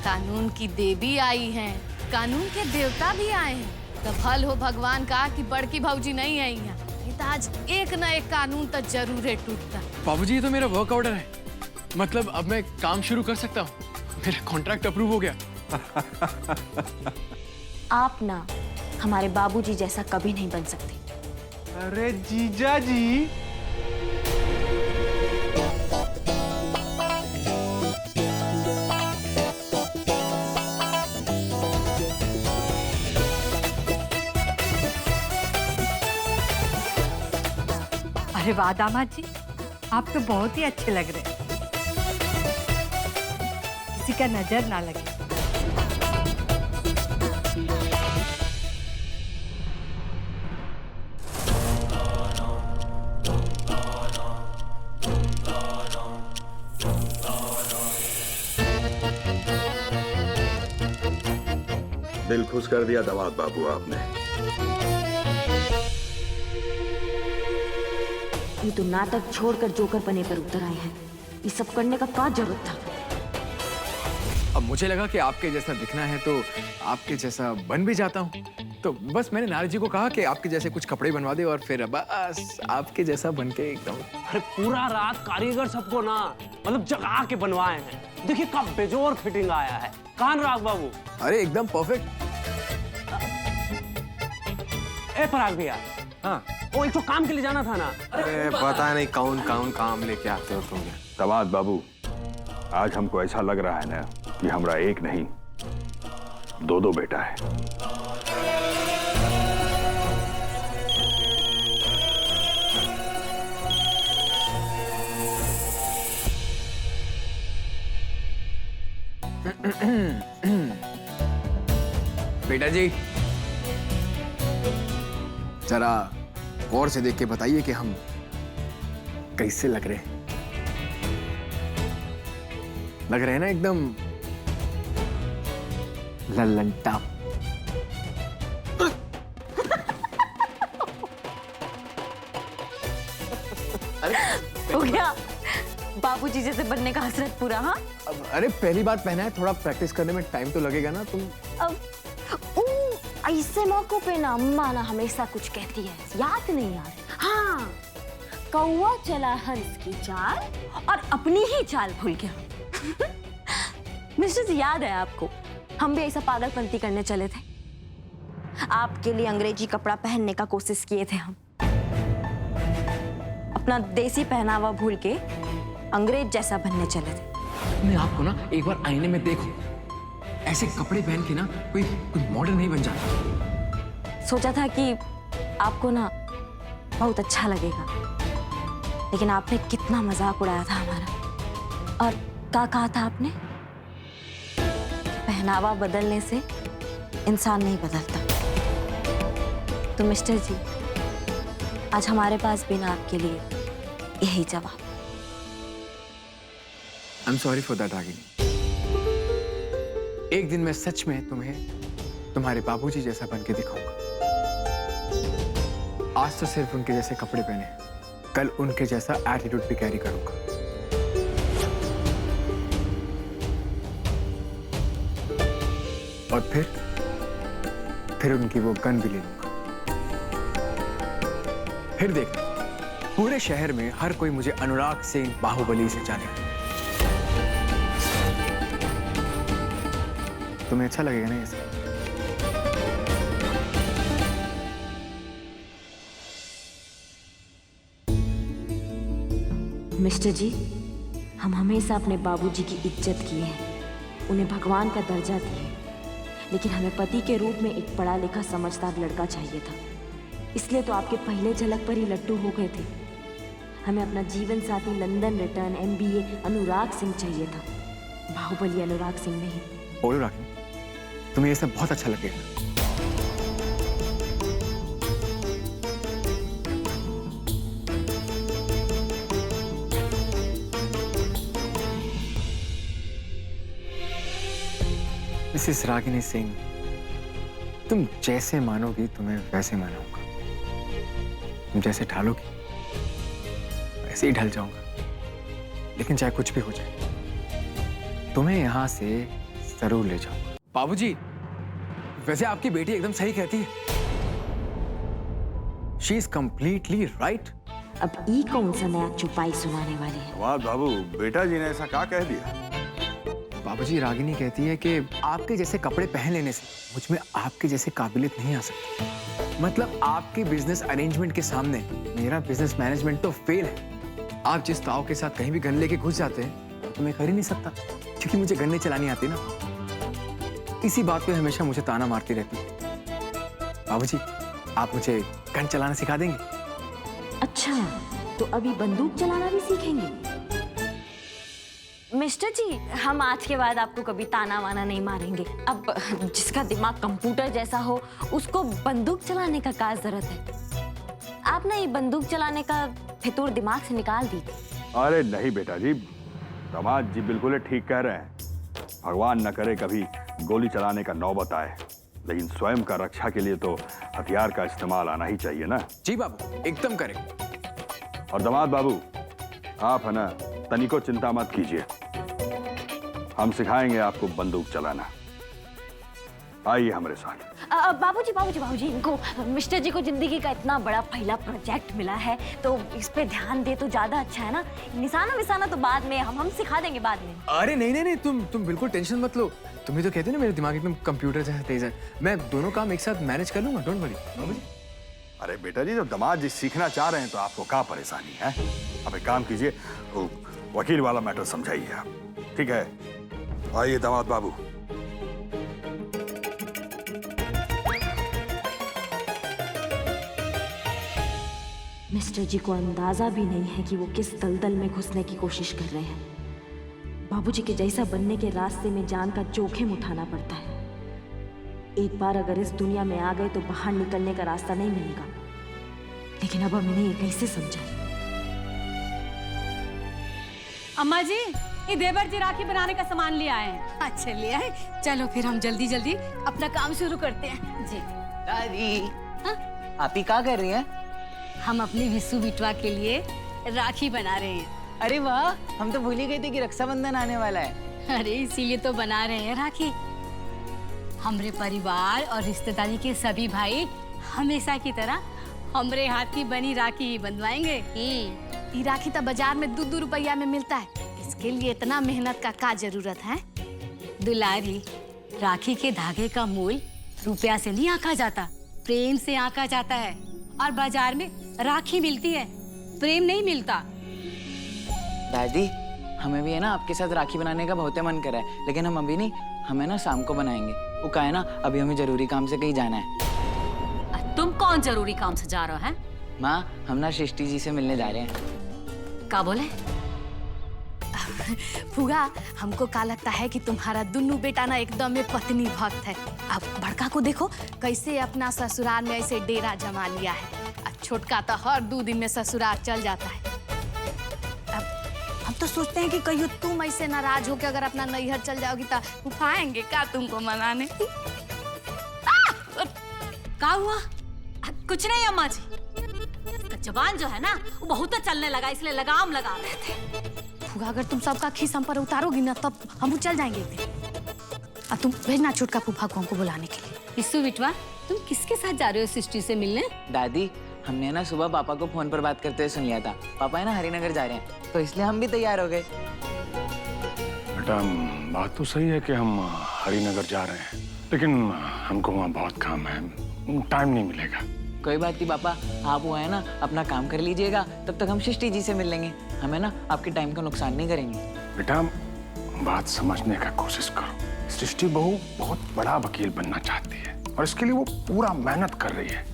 कानून की देवी आई हैं, कानून के देवता भी आए हैं। तो भल हो भगवान का कि बड़की भौजी नहीं आई हैं, नहीं तो आज एक न एक कानून तो जरूर टूटता। बाबूजी ये तो मेरा वर्क ऑर्डर है, मतलब अब मैं काम शुरू कर सकता हूँ। मेरा कॉन्ट्रैक्ट अप्रूव हो गया। आप ना हमारे बाबूजी जैसा कभी नहीं बन सकते। अरे जीजा जी, अरे वाह दामाद जी, आप तो बहुत ही अच्छे लग रहे हैं। किसी का नजर ना लगे। दिल खुश कर दिया दामाद बाबू आपने। ये तो नाटक छोड़कर जोकर बने पर उतर आए हैं। ये सब करने का क्या जरूरत था? अब मुझे लगा कि आपके जैसा दिखना है तो आपके जैसा बन भी जाता हूँ। तो बस मैंने नारद जी को कहा कि आपके जैसे कुछ कपड़े बनवा दे और फिर बस आपके जैसा बन के एकदम। अरे पूरा रात कारीगर सबको ना मतलब जगा के बनवाए हैं। देखिए कब बेजोर फिटिंग आया है। कान राग बाबू। अरे एकदम परफेक्ट। ए पराग भैया, हाँ वो एक तो काम के लिए जाना था ना। अरे पता नहीं कौन कौन काम लेके आते हो तुम। दामाद बाबू, आज हमको ऐसा लग रहा है ना कि हमरा एक नहीं दो बेटा है। बेटा जी जरा गौर से देख के बताइए कि हम कैसे लग रहे हैं। लग रहे हैं ना एकदम लल्लन टाप। हो गया बाबूजी जैसे बनने का हसरत पूरा। हाँ अरे पहली बार पहना है, थोड़ा प्रैक्टिस करने में टाइम तो लगेगा ना। तुम अब ऐसे मौकों पे ना अम्मा ना हमेशा कुछ कहती है, याद नहीं यार? हाँ, कौवा चला हंस की चाल और अपनी ही चाल भूल गया। मिस्टर जी याद है आपको, हम भी ऐसा पागलपंती करने चले थे। आपके लिए अंग्रेजी कपड़ा पहनने का कोशिश किए थे हम। अपना देसी पहनावा भूल के अंग्रेज जैसा बनने चले थे। अपने आप को ना एक बार आईने में देखो, ऐसे कपड़े पहन के ना कोई मॉडल नहीं बन जाता। सोचा था कि आपको ना बहुत अच्छा लगेगा, लेकिन आपने कितना मजाक उड़ाया था हमारा। और क्या कहा था आपने? पहनावा बदलने से इंसान नहीं बदलता। तो मिस्टर जी, आज हमारे पास भी ना आपके लिए यही जवाब। I am sorry for that Ragini. एक दिन मैं सच में तुम्हें तुम्हारे बाबूजी जैसा बन के दिखाऊंगा। आज तो सिर्फ उनके जैसे कपड़े पहने, कल उनके जैसा एटीट्यूड भी कैरी करूंगा। और फिर उनकी वो गन भी ले लूंगा। फिर देखना, पूरे शहर में हर कोई मुझे अनुराग सिंह बाहुबली से जानेगा। तुम्हें अच्छा लगेगा ना ये सब? मिस्टर जी, हम हमेशा अपने बाबूजी की इज्जत किए हैं, उन्हें भगवान का दर्जा दिए, लेकिन हमें पति के रूप में एक पढ़ा लिखा समझदार लड़का चाहिए था। इसलिए तो आपके पहले झलक पर ही लट्टू हो गए थे। हमें अपना जीवन साथी London return MBA Anurag Singh चाहिए था, बाहुबली अनुराग सिंह नहीं। बोलो रागिनी, तुम्हें ये सब बहुत अच्छा लगेगा। मिसेस रागिनी सिंह, तुम जैसे मानोगी तुम्हें वैसे मानूंगा। तुम जैसे ढालोगी वैसे ही ढल जाऊंगा। लेकिन चाहे कुछ भी हो जाए, तुम्हें यहां से जरूर ले जाऊंगा। बाबूजी, वैसे आपकी बेटी एकदम सही कहती है। She is completely right. अब ई कौन सा नया चुपाई सुनाने वाली है? वाह बाबू, बेटा जी ने ऐसा क्या कह दिया? बाबूजी, रागिनी कहती है कि आपके जैसे कपड़े पहन लेने से मुझ में आपके जैसे काबिलियत नहीं आ सकती। मतलब आपके बिजनेस अरेंजमेंट के सामने मेरा बिजनेस मैनेजमेंट तो फेल है। आप जिस ताव के साथ कहीं भी गन लेके घुस जाते हैं तो मैं कर ही नहीं सकता, क्योंकि मुझे गन्ने चलानी आती ना। इसी बात पे हमेशा मुझे ताना मारती रहती है। बाबूजी, आप मुझे गन चलाना सिखा देंगे? अच्छा, तो अभी बंदूक चलाना भी सीखेंगे? मिस्टर जी, हम आज के बाद आपको कभी ताना वाना नहीं मारेंगे। अब जिसका दिमाग कंप्यूटर जैसा हो उसको बंदूक चलाने का क्या जरूरत है? आप ना ये बंदूक चलाने का फितूर दिमाग से निकाल दीजिए। अरे नहीं बेटा जी, दामाद जी बिल्कुल ठीक कह रहे हैं। भगवान न करे कभी गोली चलाने का नौबत आए, लेकिन स्वयं का रक्षा के लिए तो हथियार का इस्तेमाल आना ही चाहिए ना। जी बाबू, एकदम करेक्ट। और दामाद बाबू, आप है ना तनिको चिंता मत कीजिए, हम सिखाएंगे आपको बंदूक चलाना। आइए हमारे साथ। बाबूजी बाबूजी बाबूजी, इनको मिस्टर जी को जिंदगी का इतना बड़ा पहला प्रोजेक्ट मिला है तो इस पे ध्यान दे तो ज्यादा अच्छा है ना। निशाना विशाना तो बाद में हम सिखा देंगे बाद में। अरे नहीं नहीं नहीं, तुम बिल्कुल टेंशन मत लो। तुम्हें तो कहते हो ना मेरा दिमाग एकदम कंप्यूटर जैसा तेज है। मैं दोनों काम एक साथ मैनेज कर लूंगा, डोंट वरी। बाबूजी, अरे बेटा जी, जब दामाद जी सीखना चाह रहे हैं तो आपको क्या परेशानी है? अब एक काम कीजिए, वो वकील वाला मैटर समझाइए आप, ठीक है? आइए दामाद बाबू। मिस्टर जी को अंदाजा भी नहीं है कि वो किस दलदल में घुसने की कोशिश कर रहे हैं। बाबूजी के जैसा बनने के रास्ते में जान का जोखिम उठाना पड़ता है। एक बार अगर इस दुनिया में आ गए तो बाहर निकलने का रास्ता नहीं मिलेगा। लेकिन अब मैंने ये कैसे समझा? अम्मा जी, ये देवर जी राखी बनाने का सामान ले आए हैं। अच्छा ले आए, चलो फिर हम जल्दी जल्दी अपना काम शुरू करते हैं। जी। दादी, आप ही क्या कर रही हैं? हम अपनी विशु बिटवा के लिए राखी बना रहे हैं। अरे वाह, हम तो भूल ही गए थे कि रक्षाबंधन आने वाला है। अरे इसीलिए तो बना रहे हैं राखी। हमारे परिवार और रिश्तेदारी के सभी भाई हमेशा की तरह हमारे हाथ की बनी राखी ही बंधवाएंगे। ये राखी तो बाजार में 2-2 रुपया में मिलता है। इसके लिए इतना मेहनत का क्या जरूरत है? दुलारी, राखी के धागे का मूल रुपया से नहीं आंका जाता, प्रेम से आंका जाता है। और बाजार में राखी मिलती है, प्रेम नहीं मिलता। दादी, हमें भी है ना आपके साथ राखी बनाने का बहुत मन कर रहा है, लेकिन हम अभी नहीं, हमें ना शाम को बनाएंगे। वो क्या है ना, अभी हमें जरूरी काम से कहीं जाना है। तुम कौन जरूरी काम से जा रहे हो? माँ, हम ना सृष्टि जी से मिलने जा रहे हैं। क्या बोले? फुगा, हमको क्या लगता है कि तुम्हारा दुन्नू बेटा ना एकदम में पत्नी भक्त है। अब बड़का को देखो कैसे अपना ससुराल में ऐसे डेरा जमा लिया है। अब छोटका तो हर 2 दिन में ससुराल चल जाता है। अब हम तो सोचते हैं कि कहीं तुम ऐसे नाराज हो के अगर अपना नैहर चल जाओगी तो उठाएंगे क्या तुमको मनाने? क्या हुआ? कुछ नहीं अम्मा जी, जबान जो है ना वो बहुत चलने लगा, इसलिए लगाम लगा रहे थे। फुगा, अगर तुम सबका खीस हम पर उतारोगी ना तब हम चल जाएंगे। अब तुम भेजना छोटका फूफा को हमको बुलाने के लिए। विशु बिटवा, तुम किसके साथ जा रहे हो सृष्टि से मिलने? दादी, हमने ना सुबह पापा को फोन पर बात करते हुए सुन लिया था। पापा है ना हरिनगर जा रहे हैं, तो इसलिए हम भी तैयार हो गए। बेटा, बात तो सही है कि हम हरिनगर जा रहे हैं, लेकिन हमको वहाँ बहुत काम है, टाइम नहीं मिलेगा। कोई बात नहीं पापा, आप वो है ना अपना काम कर लीजिएगा, तब तक हम सृष्टि जी से मिल लेंगे। हमें ना आपके टाइम का नुकसान नहीं करेंगे। बेटा, बात समझने का कोशिश करो। सृष्टि बहू बहुत बड़ा वकील बनना चाहती है और इसके लिए वो पूरा मेहनत कर रही है।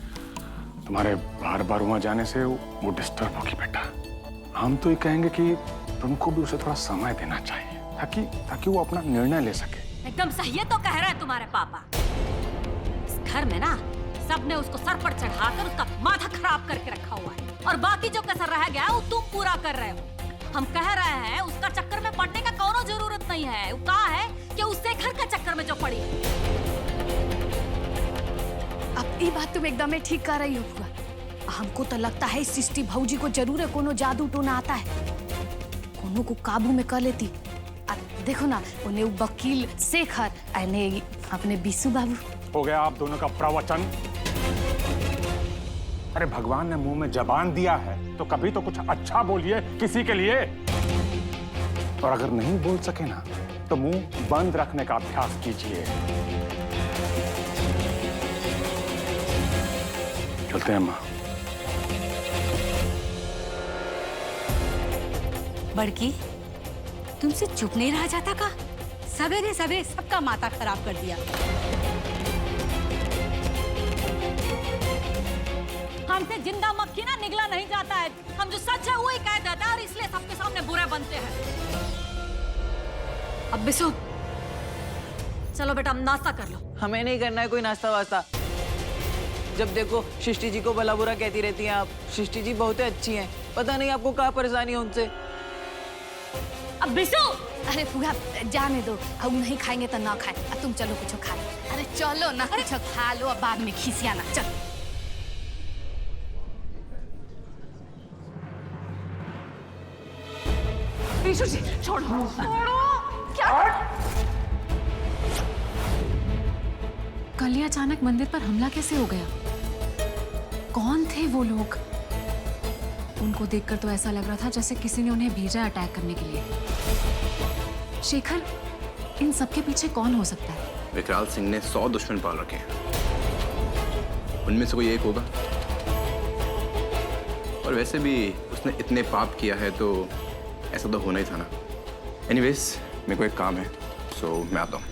तुम्हारे बार बार वहाँ जाने से वो डिस्टर्ब होगी बेटा। हम तो ये कहेंगे कि तुमको भी उसे थोड़ा समय देना चाहिए ताकि वो अपना निर्णय ले सके। एकदम सही है तो कह रहे हैं तुम्हारे पापा। इस घर में ना सबने उसको सर पर चढ़ाकर उसका माथा खराब करके रखा हुआ है, और बाकी जो कसर रह गया वो तुम पूरा कर रहे हो। हम कह रहे हैं उसका चक्कर में पड़ने का कोनो जरूरत नहीं है। वो कहा है कि उससे घर का चक्कर में जो पड़ी। अब ये बात तुम एकदम ठीक कर रही हो फुआ। हमको तो लगता है सृष्टि भौजी को जरूर कोनो जादू टोना आता है, कोनो को काबू में कर लेती। देखो ना उन्हें वो वकील शेखर अने अपने बीसू बाबू। हो गया आप दोनों का प्रवचन। अरे भगवान ने मुंह में जबान दिया है तो कभी तो कुछ अच्छा बोलिए किसी के लिए। और अगर नहीं बोल सके ना तो मुंह बंद रखने का अभ्यास कीजिए। चलते हैं माँ। बड़की, तुमसे चुप नहीं रहा जाता का? सवेरे सवेरे सबका माथा खराब कर दिया। हमसे जिंदा मक्खी ना निगला नहीं जाता है। हम जो सच है वही कह देता है और इसलिए सबके सामने बुरे बनते हैं। अब बिसु, चलो बेटा, हम नाश्ता कर लो। हमें नहीं करना है कोई नाश्ता वास्ता। जब देखो सृष्टि जी को भला बुरा कहती रहती हैं आप। सृष्टि जी बहुत अच्छी हैं, पता नहीं आपको क्या परेशानी है उनसे। अब बिसु, अरे पूरा जाने दो, हम नहीं खाएंगे तो ना खाए। अब तुम चलो कुछ खा लो। अरे चलो ना कुछ खा लो, अब बाद में खिसियाना। चलो बिसु जी, छोड़ो छोड़ो। क्या? कल ये अचानक मंदिर पर हमला कैसे हो गया? कौन थे वो लोग? उनको देखकर तो ऐसा लग रहा था जैसे किसी ने उन्हें भेजा अटैक करने के लिए। शेखर, इन सबके पीछे कौन हो सकता है? विकराल सिंह ने 100 दुश्मन पाल रखे हैं, उनमें से कोई एक होगा। और वैसे भी उसने इतने पाप किया है तो ऐसा तो होना ही था ना। एनीवेज, मेरे को एक काम है, सो मैं आता हूँ।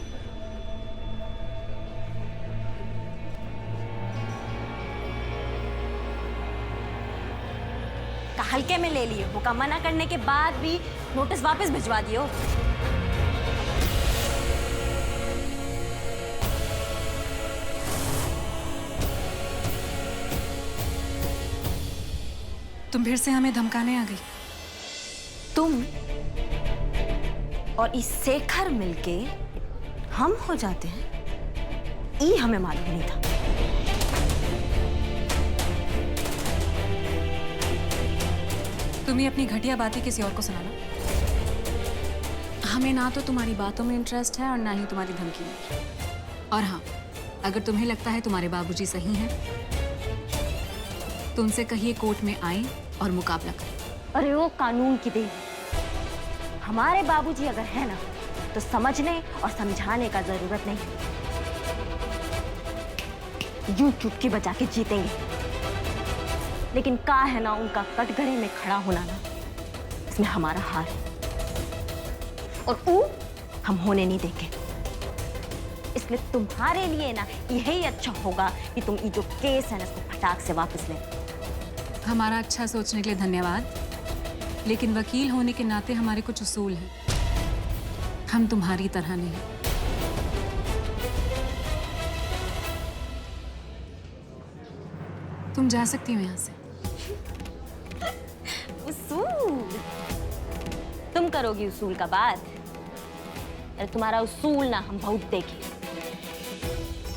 हल्के में ले लिए, वो मना करने के बाद भी नोटिस वापस भिजवा दियो। तुम फिर से हमें धमकाने आ गई। तुम और इस शेखर मिलके हम हो जाते हैं, ये हमें मालूम नहीं था। तुम ही अपनी घटिया बातें किसी और को सुनाना। हमें ना तो तुम्हारी बातों में इंटरेस्ट है और ना ही तुम्हारी धमकी में। और हाँ, अगर तुम्हें लगता है तुम्हारे बाबूजी सही हैं, तो उनसे कहिए कोर्ट में आए और मुकाबला करें। अरे वो कानून की देन। हमारे बाबूजी अगर है ना तो समझने और समझाने का जरूरत नहीं। यूं चुटकी बजा के जीतेंगे। लेकिन का है ना उनका कटघरे में खड़ा होना ना, इसमें हमारा हार है। और वो हम होने नहीं देंगे। इसलिए तुम्हारे लिए ना यही अच्छा होगा कि तुम ये जो केस है ना इसको फटाक से वापस ले। हमारा अच्छा सोचने के लिए धन्यवाद, लेकिन वकील होने के नाते हमारे कुछ उसूल हैं। हम तुम्हारी तरह नहीं। तुम जा सकती हो यहाँ से। उसूल? तुम करोगी उसूल का बात? अरे तुम्हारा उसूल ना हम बहुत देखे।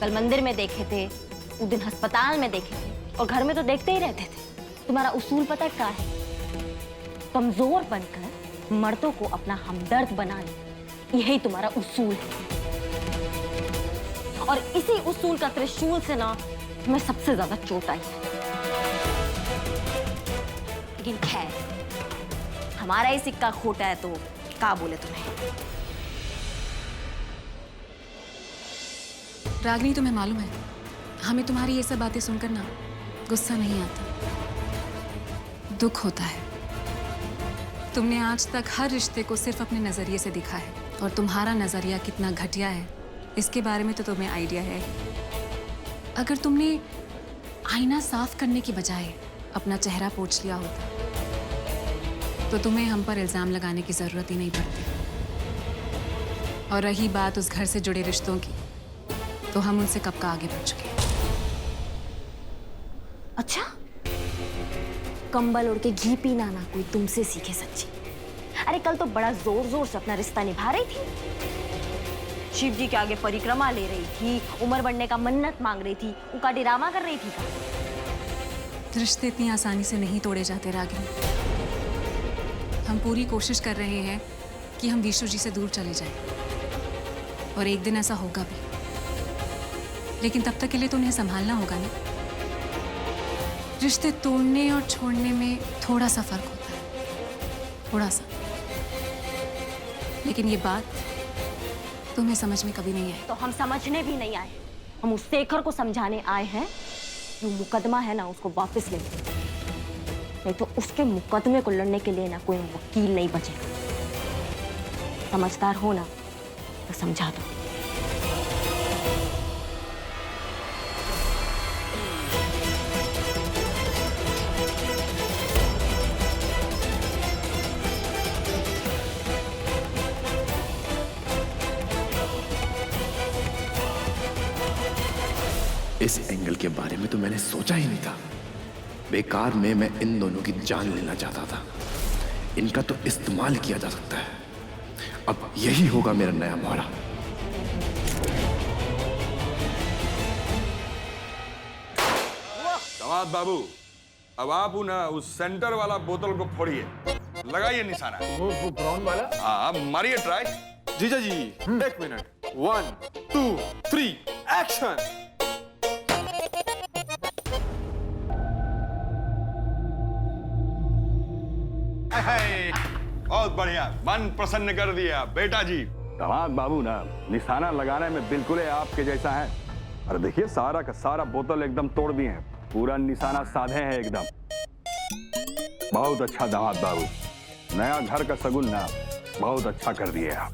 कल मंदिर में देखे थे, उस दिन अस्पताल में देखे थे, और घर में तो देखते ही रहते थे। तुम्हारा उसूल पता क्या है? कमजोर बनकर मर्दों को अपना हमदर्द बनाना, यही तुम्हारा उसूल है। और इसी उसूल का त्रिशूल से ना तुम्हें सबसे ज्यादा चोट आई। लेकिन खैर, हमारा ही सिक्का खोटा है तो क्या बोले तुम्हें। रागिनी, तुम्हें मालूम है, हमें तुम्हारी ये सब बातें सुनकर ना गुस्सा नहीं आता, दुख होता है। तुमने आज तक हर रिश्ते को सिर्फ अपने नजरिए से देखा है, और तुम्हारा नजरिया कितना घटिया है इसके बारे में तो तुम्हें आइडिया है। अगर तुमने आईना साफ करने की बजाय अपना चेहरा पोंछ लिया होता तो तुम्हें हम पर इल्जाम लगाने की जरूरत ही नहीं पड़ती। और रही बात उस घर से जुड़े रिश्तों की, तो हम उनसे कब का आगे बढ़ चुके हैं। अच्छा, कंबल ओढ़ के घी पीना ना कोई तुमसे सीखे सच्ची। अरे कल तो बड़ा जोर जोर से अपना रिश्ता निभा रही थी। शिव जी के आगे परिक्रमा ले रही थी, उम्र बढ़ने का मन्नत मांग रही थी, उनका डिरामा कर रही थी। रिश्ते इतनी आसानी से नहीं तोड़े जाते रागिनी। हम पूरी कोशिश कर रहे हैं कि हम विशु जी से दूर चले जाएं। और एक दिन ऐसा होगा भी, लेकिन तब तक के लिए तो उन्हें संभालना होगा ना। रिश्ते तोड़ने और छोड़ने में थोड़ा सा फर्क होता है, थोड़ा सा। लेकिन ये बात तुम्हें समझ में कभी नहीं आई। तो हम समझने भी नहीं आए, हम उस शेखर को समझाने आए हैं कि मुकदमा है ना उसको वापस ले, नहीं तो उसके मुकदमे को लड़ने के लिए ना कोई वकील नहीं बचेगा। समझदार हो ना तो समझा दो। इस एंगल के बारे में तो मैंने सोचा ही नहीं था। बेकार में मैं इन दोनों की जान लेना चाहता था। इनका तो इस्तेमाल किया जा सकता है। अब यही होगा मेरा नया मोहरा। दामाद बाबू, अब आप ना उस सेंटर वाला बोतल को फोड़िए, लगाइए निशाना। वो ब्राउन वाला? हाँ, मारिए ट्राई। जीजा जी, एक मिनट। 1 2 3 एक्शन। बहुत बढ़िया, मन प्रसन्न कर दिया बेटा जी। दामाद बाबू ना निशाना लगाने में बिल्कुल ही आपके जैसा है। और देखिए सारा का सारा बोतल एकदम तोड़ दिए हैं, पूरा निशाना साधे हैं एकदम। बहुत अच्छा दामाद बाबू, नया घर का सगुन ना बहुत अच्छा कर दिए आप।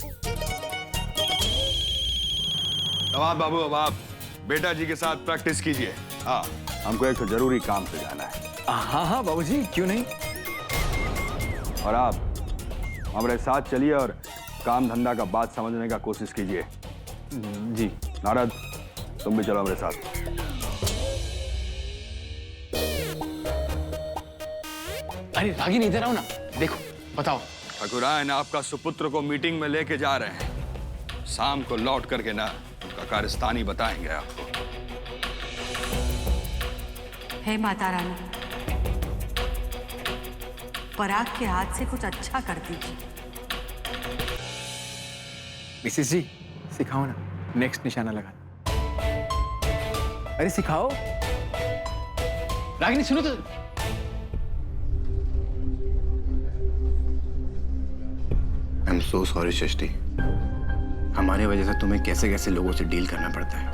दामाद बाबू, अब आप बेटा जी के साथ प्रैक्टिस कीजिए। हाँ, हमको एक जरूरी काम से जाना है। हाँ हाँ बाबूजी, क्यों नहीं। और आप हमारे साथ चलिए और काम धंधा का बात समझने का कोशिश कीजिए। जी। नारद, तुम भी चलो मेरे साथ। अरे रागिनी, इधर आओ ना, देखो बताओ। ठाकुरायन आपका सुपुत्र को मीटिंग में लेके जा रहे हैं। शाम को लौट करके ना उनका कारस्तानी बताएंगे आपको। हे माता रानी, पराग के हाथ से कुछ अच्छा कर दीजिए। मिसेस जी, सिखाओ ना नेक्स्ट निशाना लगा। अरे सिखाओ। रागिनी सुनो तो। आई एम सो सॉरी सृष्टि। हमारी वजह से तुम्हें कैसे कैसे लोगों से डील करना पड़ता है,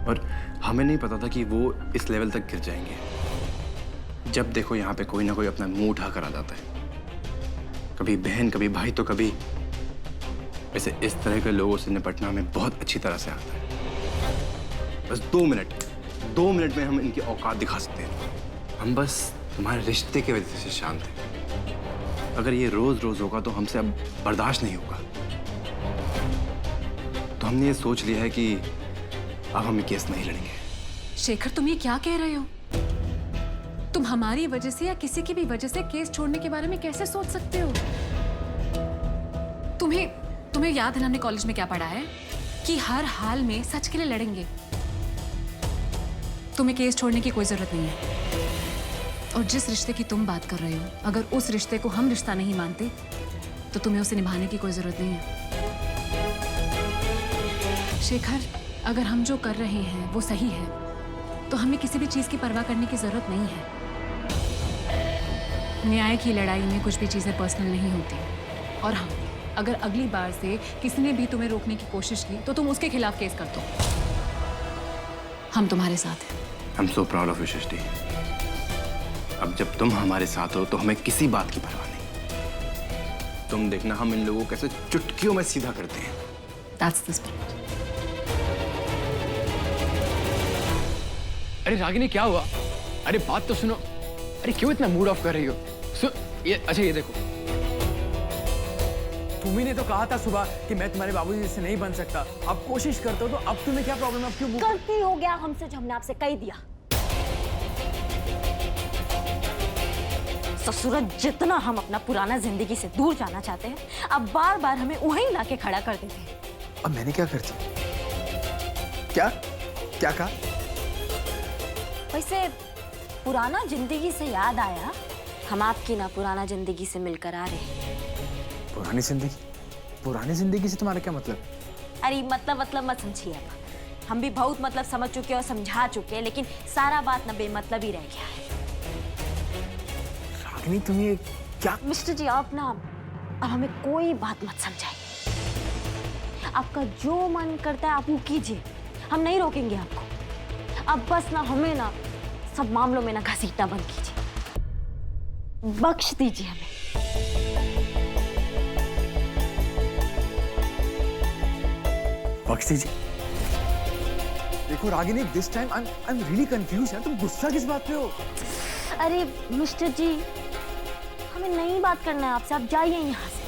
और हमें नहीं पता था कि वो इस लेवल तक गिर जाएंगे। जब देखो यहाँ पे कोई ना कोई अपना मुंह उठा कर आ जाता है, कभी बहन कभी भाई तो कभी। वैसे इस तरह के लोगों से निपटना हमें बहुत अच्छी तरह से आता है। बस 2 मिनट में हम इनकी औकात दिखा सकते हैं। हम बस तुम्हारे रिश्ते की वजह से शांत हैं। अगर ये रोज रोज होगा तो हमसे अब बर्दाश्त नहीं होगा। तो हमने ये सोच लिया है कि अब हम ये केस नहीं लड़ेंगे। शेखर, तुम ये क्या कह रहे हो? तुम हमारी वजह से या किसी की भी वजह से केस छोड़ने के बारे में कैसे सोच सकते हो? तुम्हें याद है हमने कॉलेज में क्या पढ़ा है कि हर हाल में सच के लिए लड़ेंगे। तुम्हें केस छोड़ने की कोई जरूरत नहीं है। और जिस रिश्ते की तुम बात कर रहे हो, अगर उस रिश्ते को हम रिश्ता नहीं मानते तो तुम्हें उसे निभाने की कोई जरूरत नहीं है। शेखर, अगर हम जो कर रहे हैं वो सही है तो हमें किसी भी चीज की परवाह करने की जरूरत नहीं है। न्याय की लड़ाई में कुछ भी चीजें पर्सनल नहीं होती। और हाँ, अगर अगली बार से किसी ने भी तुम्हें रोकने की कोशिश की तो तुम उसके खिलाफ केस कर दो। हम तुम्हारे साथ हैं। I'm so proud of you, सृष्टि। अब जब तुम हमारे साथ हो तो हमें किसी बात की परवाह नहीं। तुम देखना हम इन लोगों को कैसे चुटकियों में सीधा करते हैं। That's the spirit. अरे रागिनी, क्या हुआ? अरे बात तो सुनो। अरे क्यों इतना मूड ऑफ कर रही हो? ये अच्छा, ये देखो। तुम्ही ने तो कहा था सुबह कि मैं तुम्हारे बाबूजी से नहीं बन सकता। अब कोशिश करते हो तो अब तुम्हें क्या प्रॉब्लम है? अब क्यों? गलती हो गया हमसे जो हमने आपसे कह दिया। ससुर, जितना हम अपना पुराना जिंदगी से दूर जाना चाहते हैं, अब बार बार हमें वहीं लाके खड़ा कर देते हैं। अब मैंने क्या कर दिया? क्या कहा? वैसे पुराना जिंदगी से याद आया, हम आपकी ना पुराना जिंदगी से मिलकर आ रहे हैं। पुरानी जिंदगी से तुम्हारा क्या मतलब? अरे मतलब मत समझिए अब। हम भी बहुत मतलब समझ चुके और समझा चुके हैं, लेकिन सारा बात ना बेमतलब ही रह गया है। रागिनी तुम ये क्या? मिस्टर जी आप ना अब हमें कोई बात मत समझाइए। आपका जो मन करता है आप वो कीजिए, हम नहीं रोकेंगे आपको। अब बस ना हमें ना सब मामलों में ना घसीटना बंद कीजिए, बख्श दीजिए हमें। बख्श दीजिए। देखो Ragini, this time I am really confuse यार, तुम गुस्सा किस बात पे हो? अरे मिस्टर जी हमें नहीं बात करना है आपसे, आप जाइए यहाँ से।